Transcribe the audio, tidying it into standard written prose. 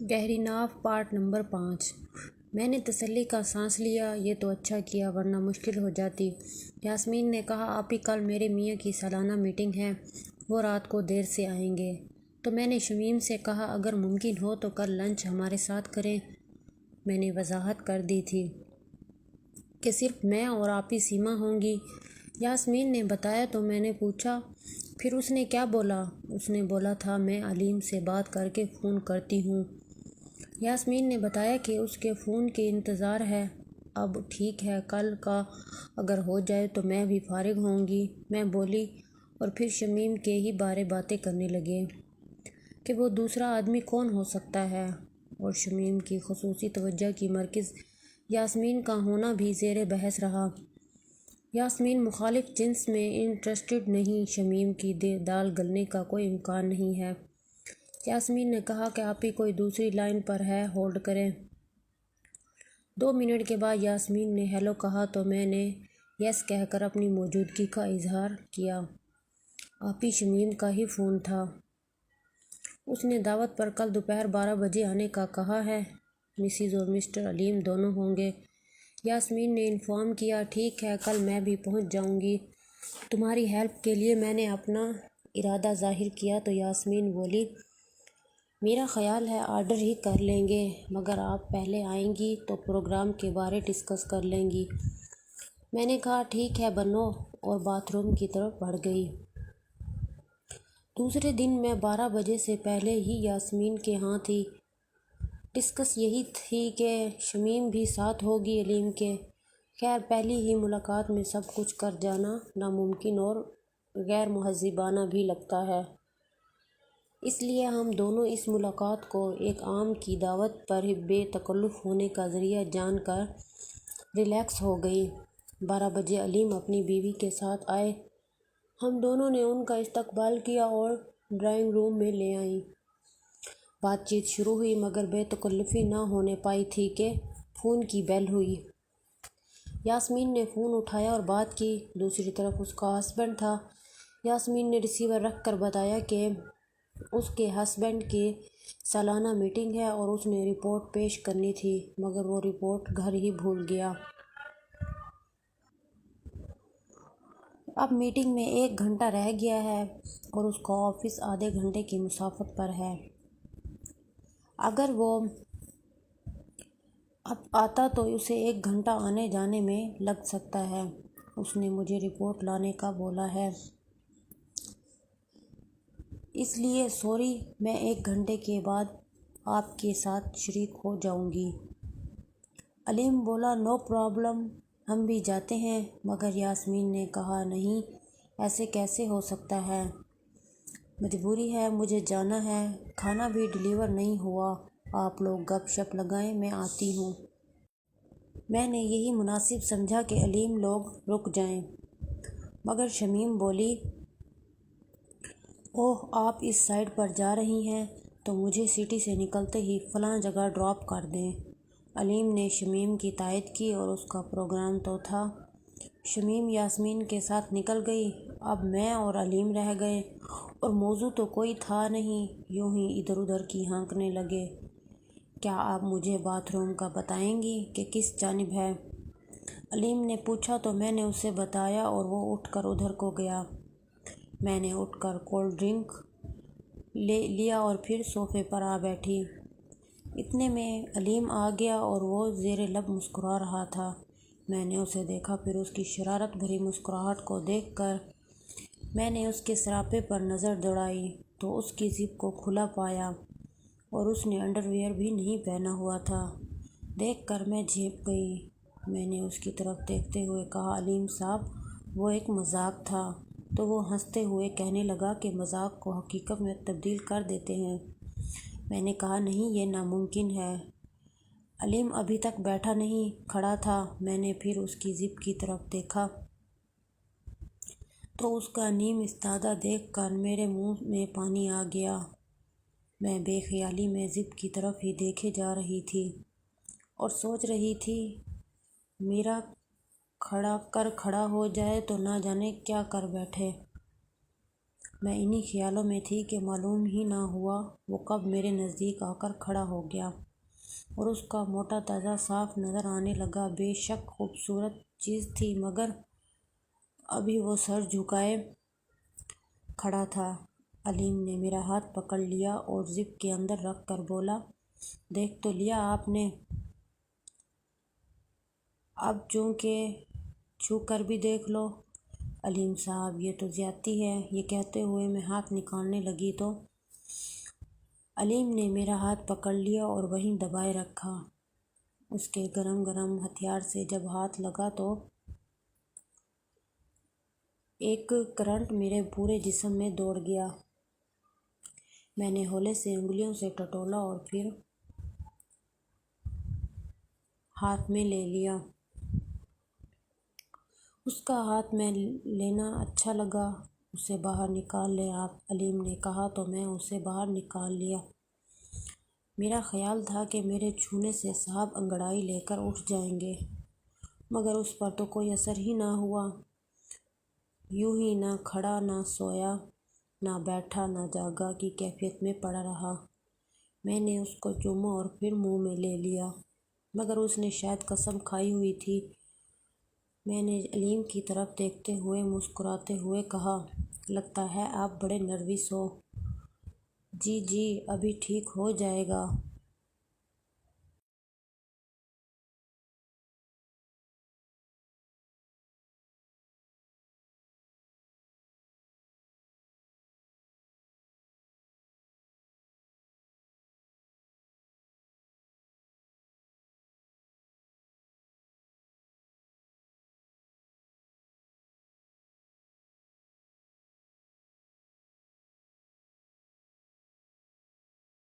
گہری ناف part number 5۔ میں نے تسلی کا سانس لیا۔ یہ تو اچھا کیا ورنہ مشکل ہو جاتی۔ یاسمین نے کہا آپی کل میرے میاں کی سالانہ میٹنگ ہے، وہ رات کو دیر سے آئیں گے۔ تو میں نے شمیم سے کہا اگر ممکن ہو تو کل لنچ ہمارے ساتھ کریں۔ میں نے وضاحت کر دی تھی کہ صرف میں اور آپی سیما ہوں گی۔ یاسمین نے بتایا تو میں نے پوچھا پھر اس نے کیا بولا؟ اس نے بولا تھا میں علیم سے بات کر کے فون کرتی ہوں۔ یاسمین نے بتایا کہ اس کے فون کے انتظار ہے۔ اب ٹھیک ہے، کل کا اگر ہو جائے تو میں بھی فارغ ہوں گی، میں بولی، اور پھر شمیم کے ہی بارے باتیں کرنے لگے کہ وہ دوسرا آدمی کون ہو سکتا ہے، اور شمیم کی خصوصی توجہ کی مرکز یاسمین کا ہونا بھی زیر بحث رہا۔ یاسمین مخالف جنس میں انٹرسٹڈ نہیں، شمیم کی دال گلنے کا کوئی امکان نہیں ہے۔ یاسمین نے کہا کہ آپی کوئی دوسری لائن پر ہے، ہولڈ کریں۔ 2 منٹ کے بعد یاسمین نے ہیلو کہا تو میں نے یس کہہ کر اپنی موجودگی کا اظہار کیا۔ آپی شمیم کا ہی فون تھا۔ اس نے دعوت پر کل دوپہر 12 بجے آنے کا کہا ہے، مسز اور مسٹر علیم دونوں ہوں گے۔ یاسمین نے انفارم کیا ٹھیک ہے، کل میں بھی پہنچ جاؤں گی۔ تمہاری ہیلپ کے لیے میں نے اپنا ارادہ ظاہر کیا تو یاسمین بولی میرا خیال ہے آرڈر ہی کر لیں گے، مگر آپ پہلے آئیں گی تو پروگرام کے بارے ڈسکس کر لیں گی۔ میں نے کہا ٹھیک ہے بنو، اور باتھ روم کی طرف بڑھ گئی۔ دوسرے دن میں 12 بجے سے پہلے ہی یاسمین کے ہاں تھی۔ ڈسکس یہی تھی کہ شمیم بھی ساتھ ہوگی علیم کے۔ خیر پہلی ہی ملاقات میں سب کچھ کر جانا ناممکن اور غیر مہذبانہ بھی لگتا ہے، اس لیے ہم دونوں اس ملاقات کو ایک عام کی دعوت پر بے تکلف ہونے کا ذریعہ جان کر ریلیکس ہو گئی۔ 12 بجے علیم اپنی بیوی کے ساتھ آئے۔ ہم دونوں نے ان کا استقبال کیا اور ڈرائنگ روم میں لے آئیں۔ بات چیت شروع ہوئی مگر بے تکلفی نہ ہونے پائی تھی کہ فون کی بیل ہوئی۔ یاسمین نے فون اٹھایا اور بات کی۔ دوسری طرف اس کا ہسبینڈ تھا۔ یاسمین نے ریسیور رکھ کر بتایا کہ اس کے ہسبینڈ کی سالانہ میٹنگ ہے اور اس نے رپورٹ پیش کرنی تھی، مگر وہ رپورٹ گھر ہی بھول گیا۔ اب میٹنگ میں 1 گھنٹہ رہ گیا ہے اور اس کا آفس آدھے گھنٹے کی مسافت پر ہے۔ اگر وہ اب آتا تو اسے 1 گھنٹہ آنے جانے میں لگ سکتا ہے۔ اس نے مجھے رپورٹ لانے کا بولا ہے، اس لیے سوری، میں 1 گھنٹے کے بعد آپ کے ساتھ شریک ہو جاؤں گی۔ علیم بولا نو پرابلم، ہم بھی جاتے ہیں، مگر یاسمین نے کہا نہیں، ایسے کیسے ہو سکتا ہے، مجبوری ہے، مجھے جانا ہے، کھانا بھی ڈیلیور نہیں ہوا، آپ لوگ گپ شپ لگائیں، میں آتی ہوں۔ میں نے یہی مناسب سمجھا کہ علیم لوگ رک جائیں، مگر شمیم بولی اوہ آپ اس سائڈ پر جا رہی ہیں تو مجھے سٹی سے نکلتے ہی فلاں جگہ ڈراپ کر دیں۔ علیم نے شمیم کی تائید کی اور اس کا پروگرام تو تھا۔ شمیم یاسمین کے ساتھ نکل گئی۔ اب میں اور علیم رہ گئے، اور موضوع تو کوئی تھا نہیں، یوں ہی ادھر ادھر کی ہانکنے لگے۔ کیا آپ مجھے باتھ روم کا بتائیں گی کہ کس جانب ہے؟ علیم نے پوچھا تو میں نے اسے بتایا اور وہ اٹھ کر ادھر کو گیا۔ میں نے اٹھ کر کولڈ ڈرنک لیا اور پھر صوفے پر آ بیٹھی۔ اتنے میں علیم آ گیا اور وہ زیر لب مسکرا رہا تھا۔ میں نے اسے دیکھا، پھر اس کی شرارت بھری مسکراہٹ کو دیکھ کر میں نے اس کے سراپے پر نظر دوڑائی تو اس کی زپ کو کھلا پایا اور اس نے انڈر ویئر بھی نہیں پہنا ہوا تھا۔ دیکھ کر میں جھپ گئی۔ میں نے اس کی طرف دیکھتے ہوئے کہا علیم صاحب وہ ایک مذاق تھا، تو وہ ہنستے ہوئے کہنے لگا کہ مذاق کو حقیقت میں تبدیل کر دیتے ہیں۔ میں نے کہا نہیں، یہ ناممکن ہے۔ علیم ابھی تک بیٹھا نہیں، کھڑا تھا۔ میں نے پھر اس کی زپ کی طرف دیکھا تو اس کا نیم استادہ دیکھ کر میرے منہ میں پانی آ گیا۔ میں بے خیالی میں زپ کی طرف ہی دیکھے جا رہی تھی اور سوچ رہی تھی میرا کھڑا ہو جائے تو نہ جانے کیا کر بیٹھے۔ میں انہی خیالوں میں تھی کہ معلوم ہی نہ ہوا وہ کب میرے نزدیک آ کر کھڑا ہو گیا اور اس کا موٹا تازہ صاف نظر آنے لگا۔ بے شک خوبصورت چیز تھی، مگر ابھی وہ سر جھکائے کھڑا تھا۔ علیم نے میرا ہاتھ پکڑ لیا اور زپ کے اندر رکھ کر بولا، دیکھ تو لیا آپ نے، اب چونکہ چھو کر بھی دیکھ لو۔ علیم صاحب یہ تو زیادتی ہے، یہ کہتے ہوئے میں ہاتھ نکالنے لگی تو علیم نے میرا ہاتھ پکڑ لیا اور وہیں دبائے رکھا۔ اس کے گرم گرم ہتھیار سے جب ہاتھ لگا تو ایک کرنٹ میرے پورے جسم میں دوڑ گیا۔ میں نے ہولے سے انگلیوں سے ٹٹولا اور پھر ہاتھ میں لے لیا۔ اس کا ہاتھ میں لینا اچھا لگا۔ اسے باہر نکال لیں آپ، علیم نے کہا تو میں اسے باہر نکال لیا۔ میرا خیال تھا کہ میرے چھونے سے صاحب انگڑائی لے کر اٹھ جائیں گے، مگر اس پر تو کوئی اثر ہی نہ ہوا۔ یوں ہی نہ کھڑا نہ سویا نہ بیٹھا نہ جاگا کی کیفیت میں پڑا رہا۔ میں نے اس کو چوما اور پھر منہ میں لے لیا، مگر اس نے شاید قسم کھائی ہوئی تھی۔ میں نے علیم کی طرف دیکھتے ہوئے مسکراتے ہوئے کہا، لگتا ہے آپ بڑے نروس ہو۔ جی ابھی ٹھیک ہو جائے گا۔